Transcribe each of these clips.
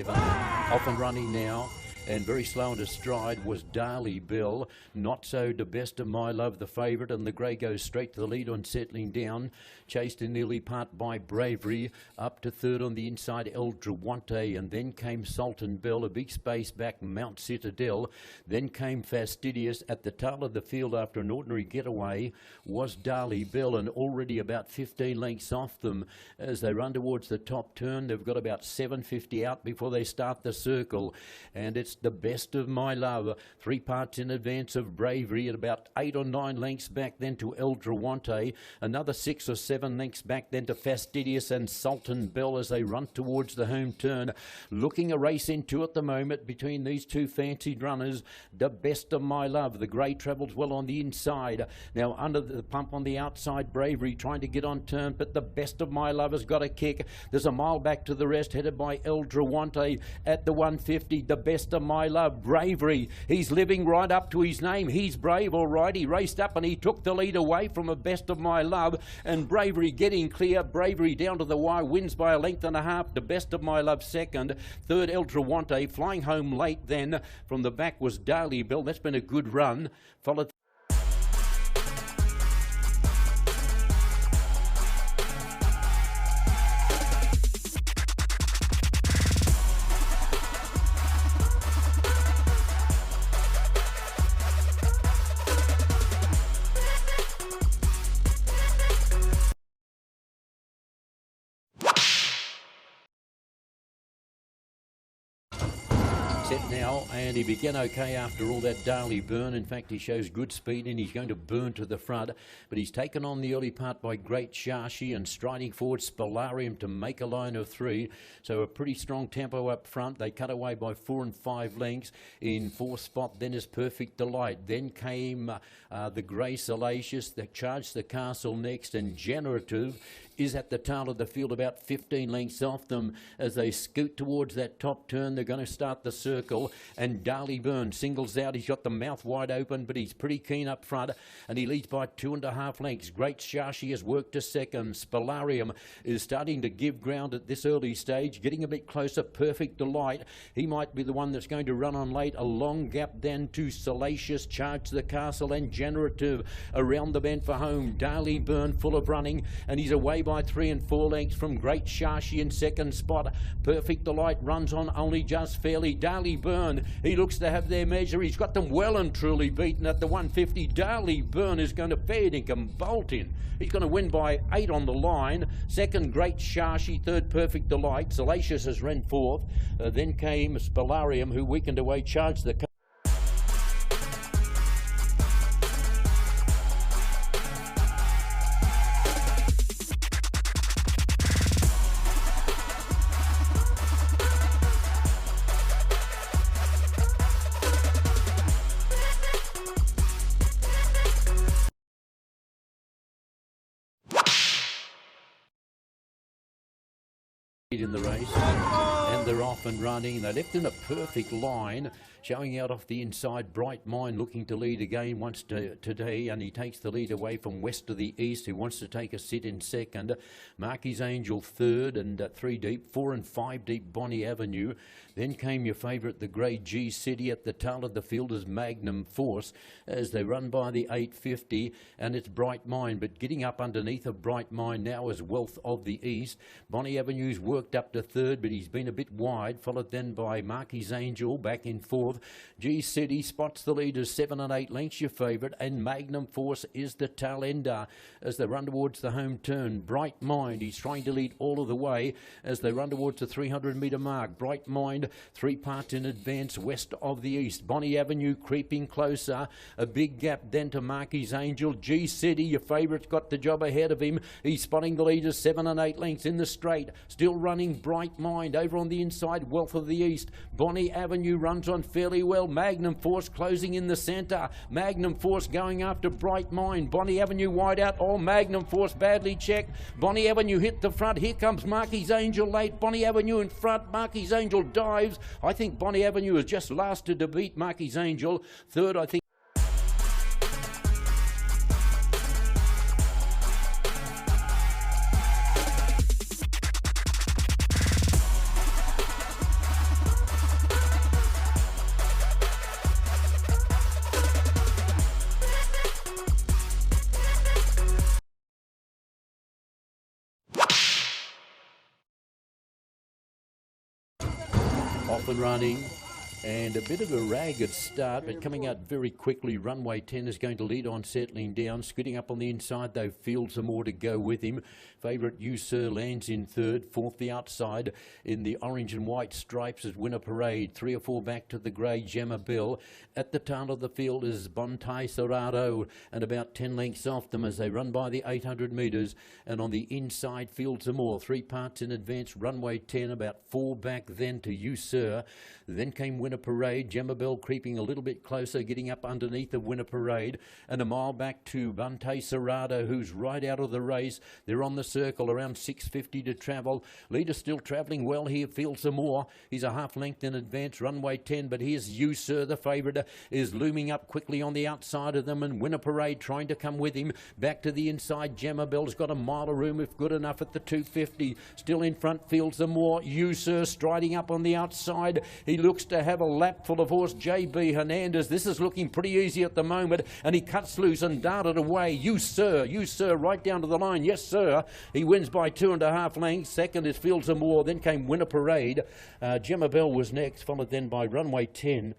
7. Off and running now. And very slow into stride was Darley Bill. Not so to Best of My Love, the favourite, and the grey goes straight to the lead on settling down. Chased in the early part by Bravery. Up to third on the inside, El Drawante, and then came Sultan Bill. A big space back, Mount Citadel. Then came Fastidious. At the tail of the field after an ordinary getaway was Darley Bill, and already about 15 lengths off them as they run towards the top turn. They've got about 750 out before they start the circle, and it's the Best of My Love, 3 parts in advance of Bravery, at about 8 or 9 lengths back then to El Drawante, another 6 or 7 lengths back then to Fastidious and Sultan Bell as they run towards the home turn. Looking a race into at the moment between these two fancied runners. The Best of My Love, the grey travels well on the inside. Now under the pump on the outside, Bravery trying to get on turn, but the Best of My Love has got a kick. There's a mile back to the rest, headed by El Drawante at the 150. The Best of My Love, Bravery, he's living right up to his name. He's brave, all right. He raced up and he took the lead away from a Best of My Love, and Bravery getting clear. Bravery down to the wire, wins by a length and a half. The Best of My Love second. Third, El Drawante. Flying home late then from the back was Darley Bill. That's been a good run. Followed set now, and he began okay after all that Darley burn. In fact, he shows good speed and he's going to burn to the front, but he's taken on the early part by Great Shashi and striding forward Spolarium to make a line of 3. So a pretty strong tempo up front. They cut away by 4 and 5 lengths. In 4th spot then is Perfect Delight. Then came the Grey Salacious that charged the Castle next, and Generative is at the tail of the field about 15 lengths off them as they scoot towards that top turn. They're going to start the circle, and Darley Burn singles out. He's got the mouth wide open, but he's pretty keen up front, and he leads by 2.5 lengths. Great Shashi has worked to second. Spolarium is starting to give ground at this early stage, getting a bit closer. Perfect Delight, he might be the one that's going to run on late. A long gap then to Salacious, Charge the Castle, and Generative around the bend for home. Darley Burn full of running, and he's away by 3 and 4 lengths from Great Shashi in second spot. Perfect Delight runs on only just fairly. Darley Burn, he looks to have their measure. He's got them well and truly beaten at the 150. Darley Burn is going to fair dinkum bolt in. He's going to win by 8 on the line. Second, Great Shashi. Third, Perfect Delight. Salacious has ran 4th. Then came Spolarium, who weakened away, Charged the in the race, and they're off and running. They left in a perfect line, showing out off the inside. Bright Mind looking to lead again once today, and he takes the lead away from West to the East, who wants to take a sit in second. Marquis Angel third, and 3 deep. 4 and 5 deep, Bonnie Avenue. Then came your favourite, the Grey G City. At the tail of the field is Magnum Force as they run by the 850, and it's Bright Mind, but getting up underneath of Bright Mind now is Wealth of the East. Bonnie Avenue's worked up to third, but he's been a bit wide, followed then by Marquis Angel back in 4th. G City spots the leaders 7 and 8 lengths, your favourite, and Magnum Force is the tail ender as they run towards the home turn. Bright Mind, he's trying to lead all of the way as they run towards the 300-metre mark. Bright Mind, 3 parts in advance west of the East. Bonnie Avenue creeping closer, a big gap then to Marquis Angel. G City, your favourite's got the job ahead of him. He's spotting the leaders 7 and 8 lengths in the straight. Still running Bright Mind over on the inside, Wealth of the East. Bonnie Avenue runs on fairly well. Magnum Force closing in the centre. Magnum Force going after Bright Mind. Bonnie Avenue wide out. Oh, Magnum Force badly checked. Bonnie Avenue hit the front. Here comes Marquis Angel late. Bonnie Avenue in front. Marquis Angel dives. I think Bonnie Avenue is just last to beat Marquis Angel. Third, I think. Off and running. And a bit of a ragged start, but coming out very quickly. Runway 10 is going to lead on, settling down. Scooting up on the inside, though, Fields some more to go with him. Favourite You Sir lands in third. Fourth, the outside in the orange and white stripes is Winner Parade. 3 or 4 back to the grey, Gemma Bill. At the tail of the field is Bontai Serrado, and about 10 lengths off them as they run by the 800 metres. And on the inside, Fields some more. 3 parts in advance, Runway 10, about 4 back then to You Sir. Then came Winner Parade, Gemma Bell creeping a little bit closer, getting up underneath the Winner Parade, and a mile back to Bontai Serrado, who's right out of the race. They're on the circle, around 6:50 to travel. Leader still travelling well here, Fields some more. He's a half length in advance, Runway 10, but here's You Sir, the favourite, is looming up quickly on the outside of them, and Winner Parade trying to come with him. Back to the inside, Gemma Bell's got a mile of room if good enough at the 250. Still in front, Fields some more. You Sir striding up on the outside. He looks to have a lap full of horse JB Hernandez. This is looking pretty easy at the moment, and he cuts loose and darted away. You Sir, right down to the line. Yes, sir. He wins by 2.5 lengths. Second is Fields and More. Then came Winner Parade. Gemma Bell was next, followed then by Runway 10.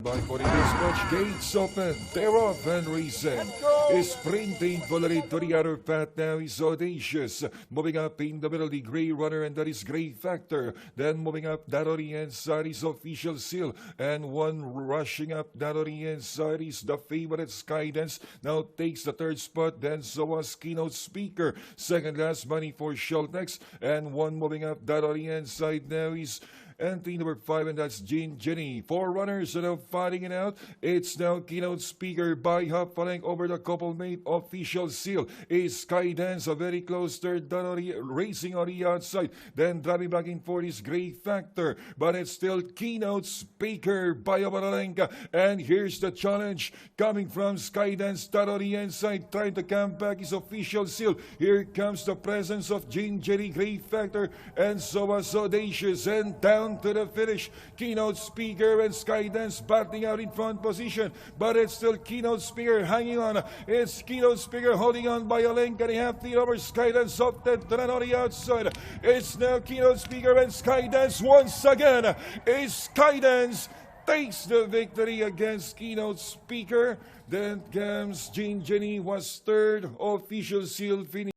By for this match, gates open, they're off and racing. Is sprinting Valerie to the other path now is Audacious. Moving up in the middle, the Grey Runner, and that is Grey Factor. Then moving up, that on the inside is Official Seal. And one rushing up, that on the inside is the favorite Skydance. Now takes the third spot, then so was Keynote Speaker. Second last money for Schultex. And one moving up, that on the inside now is entry number 5, and that's Jean Jenny. 4 runners are now fighting it out. It's now Keynote Speaker by half a length over the couple mate. Official Seal is Skydance, a very close third, racing on the outside. Then driving back in for this Grey Factor, but it's still Keynote Speaker by about a length. And here's the challenge coming from Skydance. That on the inside, trying to come back is Official Seal. Here comes the presence of Jean Jenny, Grey Factor, and so was Audacious, and down to the finish. Keynote Speaker and Skydance battling out in front position, but it's still Keynote Speaker hanging on. It's Keynote Speaker holding on by a length and a half lead over Skydance up the run on the outside. It's now Keynote Speaker and Skydance once again. It's Skydance takes the victory against Keynote Speaker. Then comes Jean Jenny was third. Official Seal finished.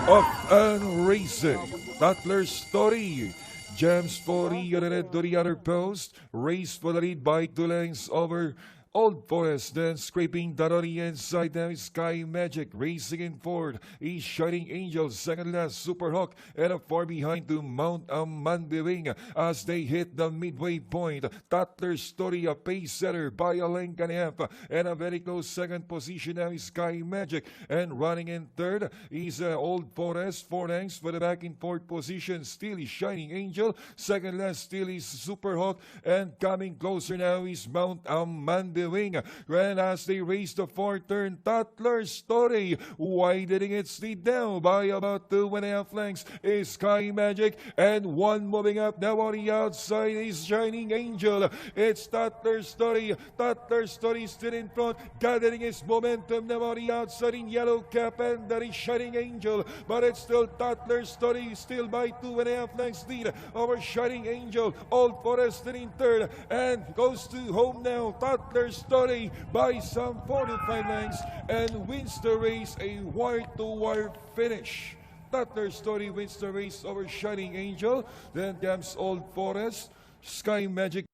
Of and racing, Butler's Story. Jams for the red to the other post. Race for the lead by 2 lengths over Old Forest, then scraping that on the inside. Now is Sky Magic racing in forward. Is Shining Angel, second last Super Hawk, and a far behind to Mount Amandewing as they hit the midway point. Tatler's Story, a pace setter by a length and a half, and a very close second position now is Sky Magic. And running in third is Old Forest, 4 lengths for the back in fourth position. Still is Shining Angel, second last still is Super Hawk, and coming closer now is Mount Amandewing. And as they race the fourth turn, Tatler's Story widening its lead now by about 2.5 lengths is Sky Magic, and one moving up now on the outside is Shining Angel. It's Tatler's Story. Tatler's Story still in front, gathering its momentum now on the outside in yellow cap, and that is Shining Angel. But it's still Tatler's Story, still by 2.5 lengths lead over Shining Angel. Old Forest still in third and goes to home now. Tatler's Story by some 4 to 5 lengths and wins the race, a wire-to-wire finish. Tatler's Story wins the race over Shining Angel. Then comes Old Forest, Sky Magic.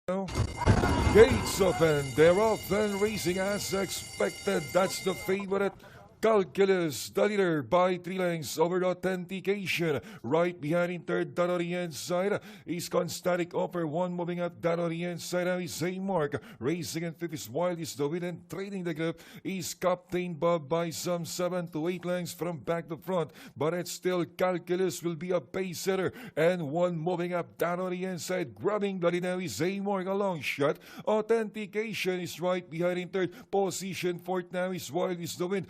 Gates open, they're off and racing as expected. That's the favorite. Calculus, the leader by 3 lengths over Authentication. Right behind in third, down on the inside is Constatic Offer. One moving up, down on the inside now is Mark. Racing in fifth is Wild is the win, and trading the group is Captain Bob by some 7 to 8 lengths from back to front. But it's still Calculus will be a pace setter. And one moving up, down on the inside, grabbing the lead now is Mark, a long shot. Authentication is right behind in third. Position fourth now is Wild is the win.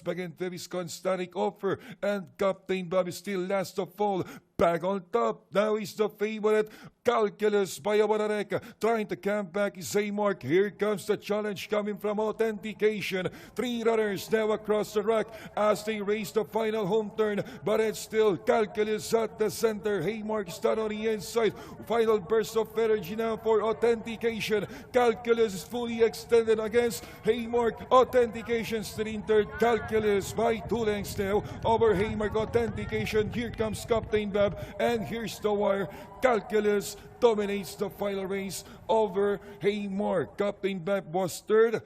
Back in fifth is Constatic Offer, and Captain Bob is still last of all. Back on top, now is the favorite, Calculus by Awarareka. Trying to camp back is Mark. Here comes the challenge coming from Authentication. 3 runners now across the rack as they race the final home turn. But it's still Calculus at the center. Mark is down on the inside. Final burst of energy now for Authentication. Calculus is fully extended against Mark. Authentication still in third. Calculus by 2 lengths now over Mark. Authentication. Here comes Captain Bob. And here's the wire. Calculus dominates the final race over Mark. Captain Bob was third.